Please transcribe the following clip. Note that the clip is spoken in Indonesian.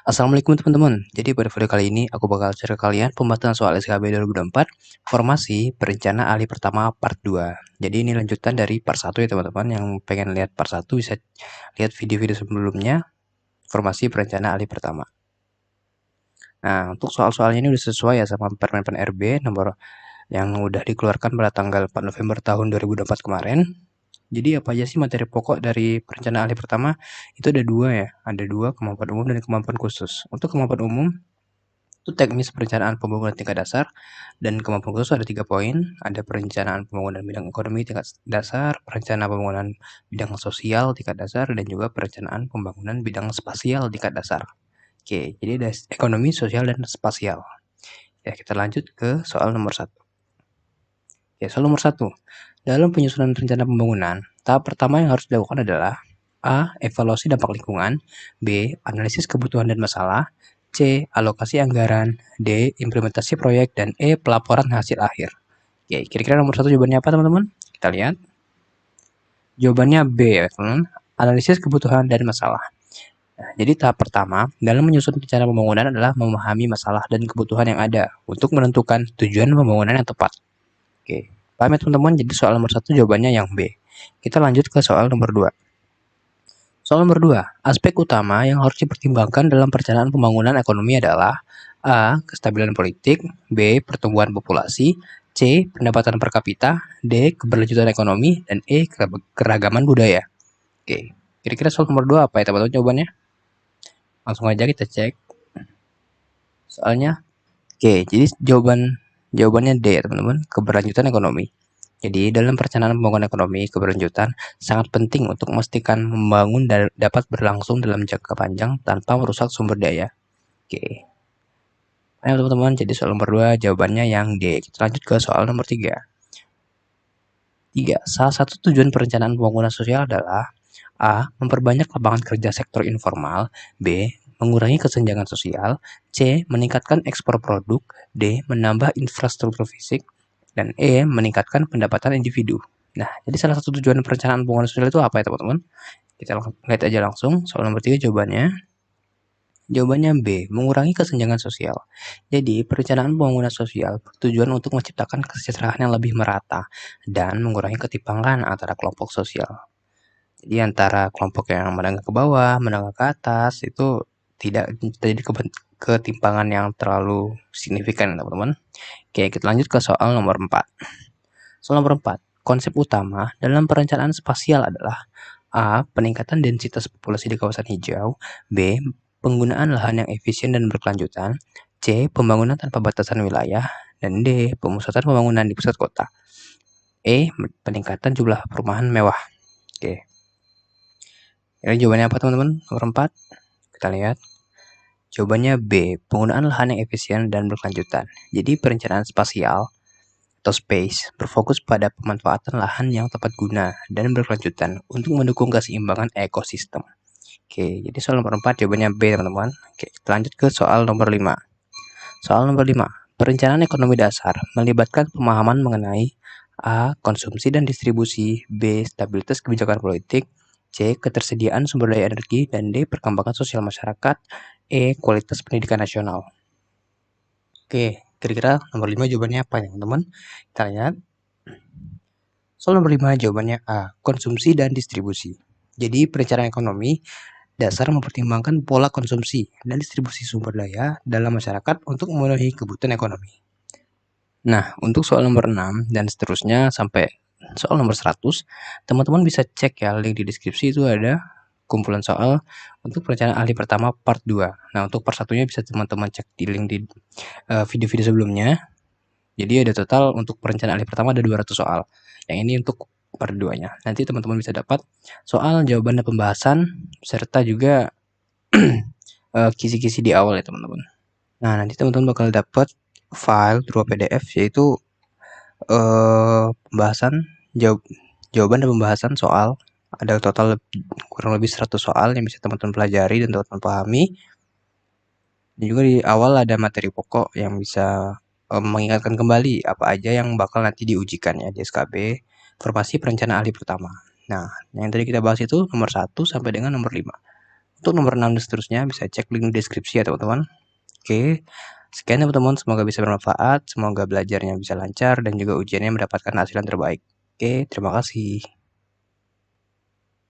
Assalamualaikum teman-teman. Jadi pada video kali ini aku bakal share ke kalian pembahasan soal SKB 2024 Formasi Perencana Ahli Pertama Part 2. Jadi ini lanjutan dari Part 1 ya teman-teman. Yang pengen lihat Part 1 bisa lihat video-video sebelumnya Formasi Perencana Ahli Pertama. Nah, untuk soal-soalnya ini udah sesuai ya sama Permen RB nomor yang udah dikeluarkan pada tanggal 4 November tahun 2024 kemarin. Jadi apa aja sih materi pokok dari perencanaan ahli pertama? Itu ada dua ya, ada dua, kemampuan umum dan kemampuan khusus. Untuk kemampuan umum, itu teknis perencanaan pembangunan tingkat dasar, dan kemampuan khusus ada 3 poin, ada perencanaan pembangunan bidang ekonomi tingkat dasar, perencanaan pembangunan bidang sosial tingkat dasar, dan juga perencanaan pembangunan bidang spasial tingkat dasar. Oke, jadi ada ekonomi, sosial, dan spasial. Ya, kita lanjut ke soal nomor 1. Ya, soal nomor 1. Dalam penyusunan rencana pembangunan, tahap pertama yang harus dilakukan adalah A. Evaluasi dampak lingkungan, B. Analisis kebutuhan dan masalah, C. Alokasi anggaran, D. Implementasi proyek, dan E. Pelaporan hasil akhir. Oke, kira-kira nomor 1 jawabannya apa teman-teman? Kita lihat. Jawabannya B ya teman-teman, analisis kebutuhan dan masalah. Nah, jadi tahap pertama dalam menyusun rencana pembangunan adalah memahami masalah dan kebutuhan yang ada untuk menentukan tujuan pembangunan yang tepat. Oke, paham ya teman-teman? Jadi soal nomor 1 jawabannya yang B. Kita lanjut ke soal nomor 2. Soal nomor 2, aspek utama yang harus dipertimbangkan dalam perencanaan pembangunan ekonomi adalah A. Kestabilan politik, B. Pertumbuhan populasi, C. Pendapatan per kapita, D. Keberlanjutan ekonomi, dan E. Keragaman budaya. Oke, kira-kira soal nomor 2 apa ya teman-teman jawabannya? Langsung aja kita cek soalnya. Oke, jadi jawabannya D ya teman-teman, keberlanjutan ekonomi. Jadi dalam perencanaan pembangunan ekonomi keberlanjutan sangat penting untuk memastikan membangun dapat berlangsung dalam jangka panjang tanpa merusak sumber daya. Oke. Ayo teman-teman, jadi soal nomor 2 jawabannya yang D. Kita lanjut ke soal nomor 3. Salah satu tujuan perencanaan pembangunan sosial adalah A. Memperbanyak lapangan kerja sektor informal, B. Mengurangi kesenjangan sosial, C. Meningkatkan ekspor produk, D. Menambah infrastruktur fisik, dan E. Meningkatkan pendapatan individu. Nah, jadi salah satu tujuan perencanaan pembangunan sosial itu apa ya teman-teman? Kita lihat aja langsung, soal nomor 3 jawabannya. Jawabannya B. Mengurangi kesenjangan sosial. Jadi, perencanaan pembangunan sosial bertujuan untuk menciptakan kesejahteraan yang lebih merata dan mengurangi ketimpangan antara kelompok sosial. Jadi antara kelompok yang menengah ke bawah, menengah ke atas itu tidak terjadi ketimpangan yang terlalu signifikan teman-teman. Oke, kita lanjut ke soal nomor 4. Soal nomor 4, konsep utama dalam perencanaan spasial adalah A. Peningkatan densitas populasi di kawasan hijau, B. Penggunaan lahan yang efisien dan berkelanjutan, C. Pembangunan tanpa batasan wilayah, dan D. Pemusatan pembangunan di pusat kota. E. Peningkatan jumlah perumahan mewah. Oke. Ini jawabannya apa teman-teman? Nomor 4. Kita lihat. Jawabannya B. Penggunaan lahan yang efisien dan berkelanjutan. Jadi perencanaan spasial atau space berfokus pada pemanfaatan lahan yang tepat guna dan berkelanjutan untuk mendukung keseimbangan ekosistem. Oke, jadi soal nomor 4 jawabannya B teman-teman. Oke, kita lanjut ke soal nomor 5. Soal nomor 5. Perencanaan ekonomi dasar melibatkan pemahaman mengenai A. Konsumsi dan distribusi, B. Stabilitas kebijakan politik, C. Ketersediaan sumber daya energi, dan D. Perkembangan sosial masyarakat, E. Kualitas pendidikan nasional. Oke, kira-kira nomor 5 jawabannya apa ya teman-teman? Kita lihat. Soal nomor 5 jawabannya A. Konsumsi dan distribusi. Jadi perencanaan ekonomi dasar mempertimbangkan pola konsumsi dan distribusi sumber daya dalam masyarakat untuk memenuhi kebutuhan ekonomi. Nah, untuk soal nomor 6 dan seterusnya sampai soal nomor 100, teman-teman bisa cek ya link di deskripsi, itu ada kumpulan soal untuk perencanaan ahli pertama part 2. Nah, untuk part 1-nya bisa teman-teman cek di link di video-video sebelumnya. Jadi ada total untuk perencanaan ahli pertama ada 200 soal. Yang ini untuk part 2-nya. Nanti teman-teman bisa dapat soal, jawaban, dan pembahasan serta juga kisi-kisi di awal ya teman-teman. Nah, nanti teman-teman bakal dapat file berupa PDF yaitu pembahasan jawaban dan pembahasan soal. Ada total kurang lebih 100 soal yang bisa teman-teman pelajari dan teman-teman pahami. Dan juga di awal ada materi pokok yang bisa mengingatkan kembali apa aja yang bakal nanti diujikan ya di SKB Formasi Perencanaan Ahli Pertama. Nah, yang tadi kita bahas itu nomor 1 sampai dengan nomor 5. Untuk nomor 6 dan seterusnya bisa cek link deskripsi ya teman-teman. Oke, sekian ya teman-teman, semoga bisa bermanfaat, semoga belajarnya bisa lancar dan juga ujiannya mendapatkan hasil yang terbaik. Oke, terima kasih.